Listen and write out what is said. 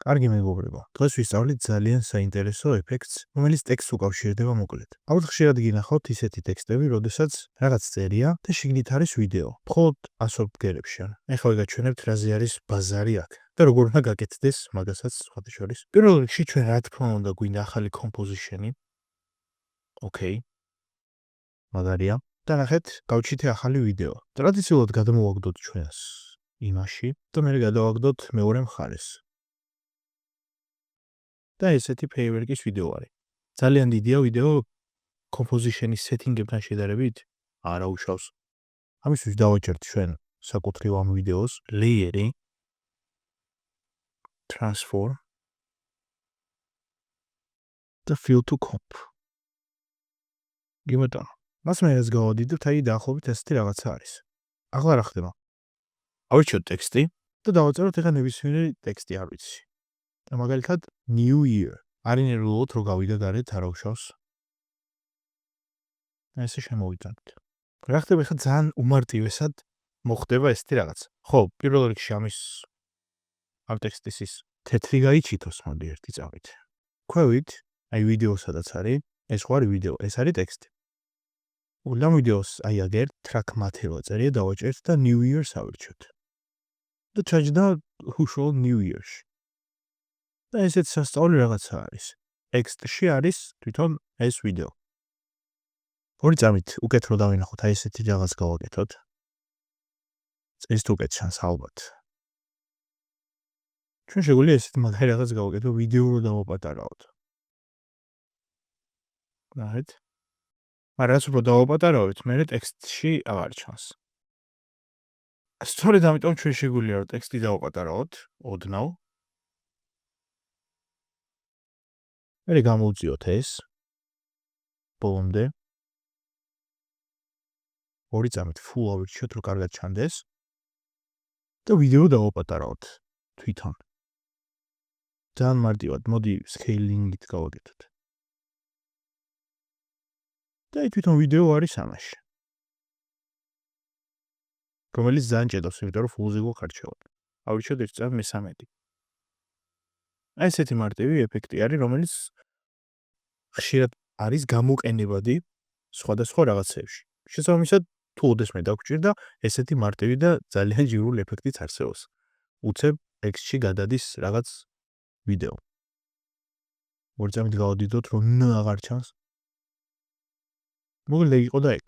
კარგი მეგობრებო, დღეს ვისწავლით ძალიან საინტერესო ეფექტს, რომელიც ტექსტს უკავშირდება მოკლედ. ალბათ ხშირად გინახავთ ისეთი ტექსტები, როდესაც რაღაც წერია და შიგნით არის ვიდეო. მხოლოდ ასობით ბგერებში არა. ეხლა ვიგაჩვენებთ რაზე არის ბაზარი აქ და როგორ უნდა გაკეთდეს მაგასაც სხვათა შორის. პირველ რიგში ჩვენ რა თქმა უნდა გვინდა ახალი კომპოზიშენი. ოკეი. მაგარია. და ნახეთ, გავჩით ახალი ვიდეო. ტრადიციულად გადმოვაგდოთ ჩვენს იმაში და მე გადავაგდოთ მეორე მხარეს. და ესეთი ფეივერკის ვიდეო არის. ძალიან დიდია ვიდეო კომპოზიშენის სეტინგებთან შედარებით არა უშავს. ამისთვის დავაჭერთ ჩვენ საკუთრივ ამ ვიდეოს ლეიერი transform და fill to comp. გიმეტა. მას მე ეს გავადიდებ, აი დაახლოებით ესეთი რაღაცა არის. ახლა რა ხდება? ავირჩიოთ ტექსტი და დავაწეროთ ეხლა ნებისმიერი ტექსტი არ ვიცი. და მაგალითად new year. არინერულად რო გავიდა გარეთ არა უშავს. ესე შემოვიტანთ. რა ხდება ხა ძალიან უმარტივესად მოხდება ესეთი რაღაც. ხო, პირველ რიგში ამ ტექსტის ის თეთრი გაიჩითოს, მოდი ერთი წავით. ქვევით, აი ვიდეო სადაც არის, ეს ხო არის ვიდეო, ეს არის ტექსტი. ულამ ვიდეოს აი აგერ track material წერია დავაჭერთ და new year-ს ავირჩიოთ. და ჩაჯდა უშუალოდ new year-ში. და ესეც სასწაული რაღაცა არის. ტექსტში არის თვითონ ეს ვიდეო. ორი წამით უკეთ რო დავინახოთ, აი ესეთი რაღაც გავაკეთოთ. ეს თუ უკეთ ჩანს ალბათ. ჩვენ შეგვიძლია ესეთი მაგარი რაღაც გავაკეთოთ, ვიდეო რო დავაპატარავოთ. ნახეთ. მაგრამ რაც უფრო დავაპატარავთ, მე ტექსტში აღარ ჩანს. სწორედ ამიტომ ჩვენ შეგვიძლია რომ ტექსტი დავაპატარავოთ, ოდნავ. მე გამოვწიოთ ეს. ბოლომდე. ორი წამით full ავირჩიოთ, რომ კარგად ჩანდეს. და ვიდეო დავაპატარავთ თვითონ. ძალიან მარტივად, მოდი scaling-ით გავაკეთოთ. და თვითონ ვიდეო არის ამაში. რომელიც ძალიან ჭედავს, იმიტომ რომ full-ზე გვახარჩევად. ავირჩიოთ ერთ წამით მე-13. აი ესეთი მარტივი ეფექტი არის, რომელიც ხშირად არის გამოყენებადი სხვადასხვა რაღაცებში. შესაბამისად, თუ ოდესმე დაგჭირდა, ესეთი მარტივი და ძალიან ჯგირული ეფექტიც არსებობს. უცებ ტექსტში გადადის რაღაც ვიდეო. ორი წამით გავადიდოთ, რომ აღარ ჩანს. მოგლე იყო და ეგ.